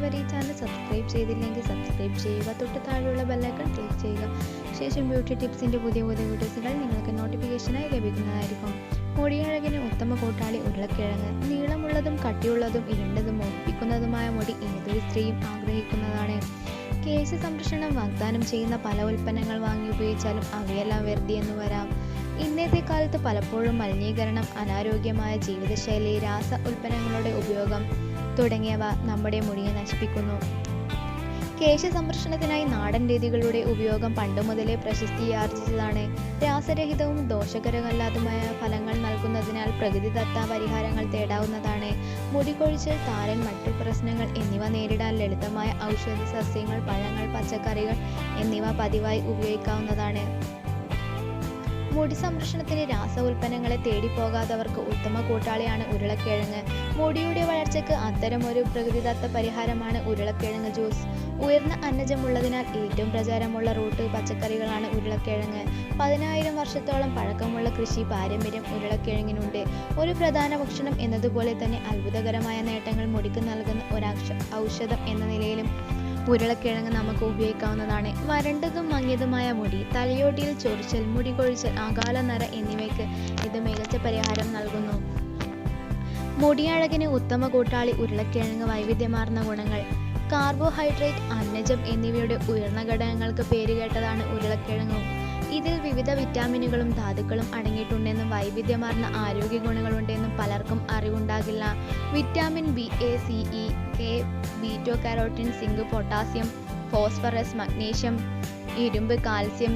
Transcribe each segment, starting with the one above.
ഇതുവരെ ഈ channel subscribe ചെയ്തില്ലെങ്കിൽ സബ്സ്ക്രൈബ് ചെയ്യുക, തൊട്ട് താഴെയുള്ള ബെല്ലൈക്കൺ ക്ലിക്ക് ചെയ്യുക. ശേഷം ബ്യൂട്ടി ടിപ്സിൻ്റെ പുതിയ വീഡിയോസുകൾ നിങ്ങൾക്ക് നോട്ടിഫിക്കേഷനായി ലഭിക്കുന്നതായിരിക്കും. മുടിയഴകിന് ഉത്തമ കൂട്ടാളി ഉരുളക്കിഴങ്ങ്. നീളമുള്ളതും കട്ടിയുള്ളതും ഇരുണ്ടതും മോഹിപ്പിക്കുന്നതുമായ മുടി ഏതൊരു സ്ത്രീയും ആഗ്രഹിക്കുന്നതാണ്. കേശ സംരക്ഷണം വാഗ്ദാനം ചെയ്യുന്ന പല ഉൽപ്പന്നങ്ങൾ വാങ്ങി ഉപയോഗിച്ചാലും അവയെല്ലാം വെറുതെ എന്ന് വരാം. ഇന്നത്തെ കാലത്ത് പലപ്പോഴും മലിനീകരണം, അനാരോഗ്യമായ ജീവിതശൈലി, രാസ ഉൽപ്പന്നങ്ങളുടെ ഉപയോഗം തുടങ്ങിയവ നമ്മുടെ മുടിയെ നശിപ്പിക്കുന്നു. കേശ സംരക്ഷണത്തിനായി നാടൻ രീതികളുടെ ഉപയോഗം പണ്ടുമുതലേ പ്രശസ്തിയാർജിച്ചതാണ്. രാസരഹിതവും ദോഷകരമല്ലാത്തതുമായ ഫലങ്ങൾ നൽകുന്നതിനാൽ പ്രകൃതിദത്ത പരിഹാരങ്ങൾ തേടാവുന്നതാണ്. മുടി കൊഴിച്ചൽ, താരൻ, മറ്റു പ്രശ്നങ്ങൾ എന്നിവ നേരിടാൻ ലളിതമായ ഔഷധ സസ്യങ്ങൾ, പഴങ്ങൾ, പച്ചക്കറികൾ എന്നിവ പതിവായി ഉപയോഗിക്കാവുന്നതാണ്. മുടി സംരക്ഷണത്തിന് രാസ ഉൽപ്പന്നങ്ങളെ തേടിപ്പോകാത്തവർക്ക് ഉത്തമ കൂട്ടാളിയാണ് ഉരുളക്കിഴങ്ങ്. മുടിയുടെ വളർച്ചയ്ക്ക് അത്തരമൊരു പ്രകൃതിദത്ത പരിഹാരമാണ് ഉരുളക്കിഴങ്ങ് ജ്യൂസ്. ഉയർന്ന അന്നജമുള്ളതിനാൽ ഏറ്റവും പ്രചാരമുള്ള റൂട്ട് പച്ചക്കറികളാണ് ഉരുളക്കിഴങ്ങ്. 10,000 വർഷത്തോളം പഴക്കമുള്ള കൃഷി പാരമ്പര്യം ഉരുളക്കിഴങ്ങിനുണ്ട്. ഒരു പ്രധാന ഭക്ഷണം എന്നതുപോലെ തന്നെ അത്ഭുതകരമായ നേട്ടങ്ങൾ മുടിക്ക് നൽകുന്ന ഒരു ഔഷധം എന്ന നിലയിലും ഉരുളക്കിഴങ്ങ് നമുക്ക് ഉപയോഗിക്കാവുന്നതാണ്. വരണ്ടതും മങ്ങിയതുമായ മുടി, തലയോട്ടിയിൽ ചൊറിച്ചൽ, മുടി കൊഴിച്ചൽ, അകാല നര എന്നിവയ്ക്ക് ഇത് മികച്ച പരിഹാരം നൽകുന്നു. മുടിയഴകിന് ഉത്തമ കൂട്ടാളി ഉരുളക്കിഴങ്ങ്. വൈവിധ്യമാർന്ന ഗുണങ്ങൾ. കാർബോഹൈഡ്രേറ്റ്, അന്നജം എന്നിവയുടെ ഉയർന്ന ഘടകങ്ങൾക്ക് പേരുകേട്ടതാണ് ഉരുളക്കിഴങ്ങും. ഇതിൽ വിവിധ വിറ്റാമിനുകളും ധാതുക്കളും അടങ്ങിയിട്ടുണ്ടെന്നും വൈവിധ്യമാർന്ന ആരോഗ്യ ഗുണങ്ങളുണ്ടെന്നും പലർക്കും അറിവുണ്ടാകില്ല. Vitamin B, A, C, E, K, beta carotene, zinc, potassium, phosphorus, magnesium, ഇരുമ്പ്, കാൽസ്യം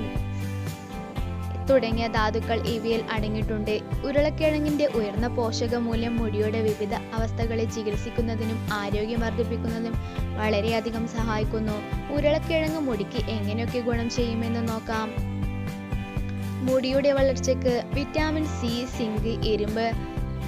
തുടങ്ങിയ ധാതുക്കൾ ഇവയിൽ അടങ്ങിയിട്ടുണ്ട്. ഉരുളക്കിഴങ്ങിന്റെ ഉയർന്ന പോഷകമൂല്യം മുടിയുടെ വിവിധ അവസ്ഥകളെ ചികിത്സിക്കുന്നതിനും ആരോഗ്യം വർദ്ധിപ്പിക്കുന്നതിനും വളരെയധികം സഹായിക്കുന്നു. ഉരുളക്കിഴങ്ങ് മുടിക്ക് എങ്ങനെയൊക്കെ ഗുണം ചെയ്യുമെന്ന് നോക്കാം. മുടിയുടെ വളർച്ചയ്ക്ക് വിറ്റാമിൻ സി, സിങ്ക്, ഇരുമ്പ്,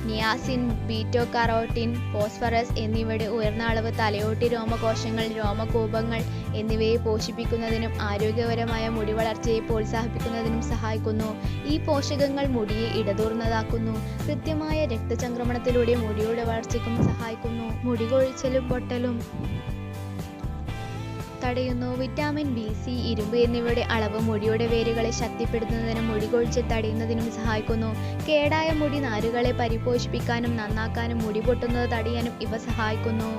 നിയാസിൻ, ബീറ്റോ കാരോട്ടിൻ, ഫോസ്ഫറസ് എന്നിവയുടെ ഉയർന്ന അളവ് തലയോട്ടി രോമകോശങ്ങൾ, രോമകൂപങ്ങൾ എന്നിവയെ പോഷിപ്പിക്കുന്നതിനും ആരോഗ്യകരമായ മുടി വളർച്ചയെ പ്രോത്സാഹിപ്പിക്കുന്നതിനും സഹായിക്കുന്നു. ഈ പോഷകങ്ങൾ മുടിയെ ഇടതൂർന്നതാക്കുന്നു. കൃത്യമായ രക്തചംക്രമണത്തിലൂടെ മുടിയുടെ വളർച്ചയ്ക്കും സഹായിക്കുന്നു. മുടി കൊഴിച്ചലും പൊട്ടലും തടയുന്നു. വിറ്റാമിൻ ബി, സി, ഇരുമ്പ് എന്നിവയുടെ അളവ് മുടിയുടെ വേരുകളെ ശക്തിപ്പെടുത്തുന്നതിനും മുടി കൊഴിച്ചൽ തടയുന്നതിനും സഹായിക്കുന്നു. കേടായ മുടി നാരുകളെ പരിപോഷിപ്പിക്കാനും നന്നാക്കാനും മുടി പൊട്ടുന്നത് തടയാനും ഇവ സഹായിക്കുന്നു.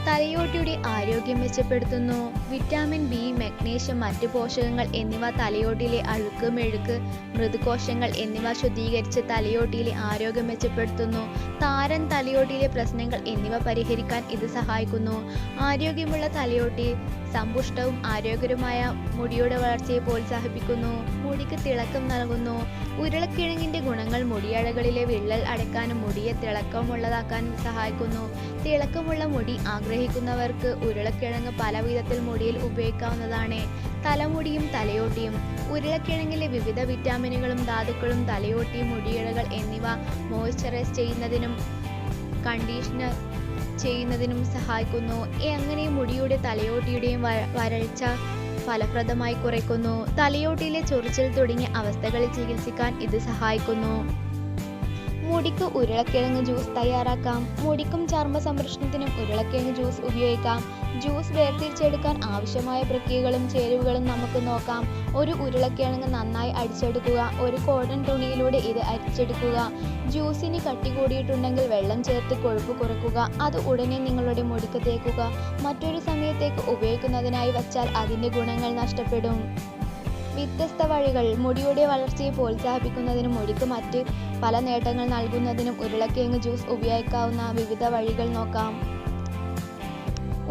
തലയോട്ടിയുടെ ആരോഗ്യം മെച്ചപ്പെടുത്തുന്നു. വിറ്റാമിൻ ബി, മഗ്നീഷ്യം, മറ്റ് പോഷകങ്ങൾ എന്നിവ തലയോട്ടിയിലെ അഴുക്ക്, മെഴുക്ക്, മൃദുകോശങ്ങൾ എന്നിവ ശുദ്ധീകരിച്ച് തലയോട്ടിയിലെ ആരോഗ്യം മെച്ചപ്പെടുത്തുന്നു. താരൻ, തലയോട്ടിയിലെ പ്രശ്നങ്ങൾ എന്നിവ പരിഹരിക്കാൻ ഇത് സഹായിക്കുന്നു. ആരോഗ്യമുള്ള തലയോട്ടി സമ്പുഷ്ടവും ആരോഗ്യകരമായ മുടിയുടെ വളർച്ചയെ പ്രോത്സാഹിപ്പിക്കുന്നു. മുടിക്ക് തിളക്കം നൽകുന്നു. ഉരുളക്കിഴങ്ങിന്റെ ഗുണങ്ങൾ മുടിയഴകളിലെ വിള്ളൽ അടയ്ക്കാനും മുടിയെ തിളക്കമുള്ളതാക്കാനും സഹായിക്കുന്നു. തിളക്കമുള്ള മുടി ആഗ്രഹിക്കുന്നവർക്ക് ഉരുളക്കിഴങ്ങ് പല വിധത്തിൽ മുടിയിൽ ഉപയോഗിക്കാവുന്നതാണ്. തലമുടിയും തലയോട്ടിയും. ഉരുളക്കിഴങ്ങിലെ വിവിധ വിറ്റാമിനുകളും ധാതുക്കളും തലയോട്ടി, മുടിയിഴകൾ എന്നിവ മോയ്സ്ചറൈസ് ചെയ്യുന്നതിനും കണ്ടീഷണർ ചെയ്യുന്നതിനും സഹായിക്കുന്നു. അങ്ങനെ മുടിയുടെ തലയോട്ടിയുടെയും വരൾച്ച ഫലപ്രദമായി കുറയ്ക്കുന്നു. തലയോട്ടിയിലെ ചൊറിച്ചിൽ തുടങ്ങിയ അവസ്ഥകളെ ചികിത്സിക്കാൻ ഇത് സഹായിക്കുന്നു. മുടിക്ക് ഉരുളക്കിഴങ്ങ് ജ്യൂസ് തയ്യാറാക്കാം. മുടിക്കും ചർമ്മ സംരക്ഷണത്തിനും ഉരുളക്കിഴങ്ങ് ജ്യൂസ് ഉപയോഗിക്കാം. ജ്യൂസ് വേർതിരിച്ചെടുക്കാൻ ആവശ്യമായ പ്രക്രിയകളും ചേരുവകളും നമുക്ക് നോക്കാം. ഒരു ഉരുളക്കിഴങ്ങ് നന്നായി അടിച്ചെടുക്കുക. ഒരു കോട്ടൺ തുണിയിലൂടെ ഇത് അരിച്ചെടുക്കുക. ജ്യൂസിന് കട്ടി കൂടിയിട്ടുണ്ടെങ്കിൽ വെള്ളം ചേർത്ത് കൊഴുപ്പ് കുറയ്ക്കുക. അത് ഉടനെ നിങ്ങളുടെ മുടിക്ക് തേക്കുക. മറ്റൊരു സമയത്തേക്ക് ഉപയോഗിക്കുന്നതിനായി വച്ചാൽ അതിൻ്റെ ഗുണങ്ങൾ നഷ്ടപ്പെടും. വ്യത്യസ്ത വഴികൾ. മുടിയുടെ വളർച്ചയെ പ്രോത്സാഹിപ്പിക്കുന്നതിനും മുടിക്ക് മറ്റ് പല നേട്ടങ്ങൾ നൽകുന്നതിനും ഉരുളക്കിഴങ്ങ് ജ്യൂസ് ഉപയോഗിക്കാവുന്ന വിവിധ വഴികൾ നോക്കാം.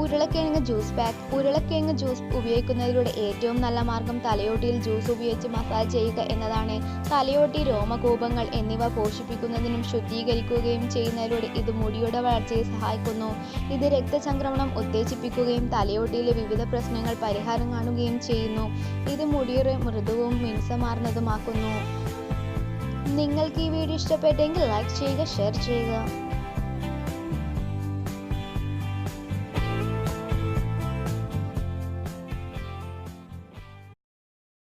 ഉരുളക്കിഴങ്ങ് ജ്യൂസ് പാക്ക്. ഉരുളക്കിഴങ്ങ് ജ്യൂസ് ഉപയോഗിക്കുന്നതിലൂടെ ഏറ്റവും നല്ല മാർഗം തലയോട്ടിയിൽ ജ്യൂസ് ഉപയോഗിച്ച് മസാജ് ചെയ്യുക എന്നതാണ്. തലയോട്ടി, രോമകൂപങ്ങൾ എന്നിവ പോഷിപ്പിക്കുന്നതിനും ശുദ്ധീകരിക്കുകയും ചെയ്യുന്നതിലൂടെ ഇത് മുടിയുടെ വളർച്ചയെ സഹായിക്കുന്നു. ഇത് രക്തചംക്രമണം ഉത്തേജിപ്പിക്കുകയും തലയോട്ടിയിലെ വിവിധ പ്രശ്നങ്ങൾ പരിഹാരം കാണുകയും ചെയ്യുന്നു. ഇത് മുടിയെ മൃദുവും മിനുസമാർന്നതുമാക്കുന്നു. നിങ്ങൾക്ക് ഈ വീഡിയോ ഇഷ്ടപ്പെട്ടെങ്കിൽ ലൈക്ക് ചെയ്യുക, ഷെയർ ചെയ്യുക.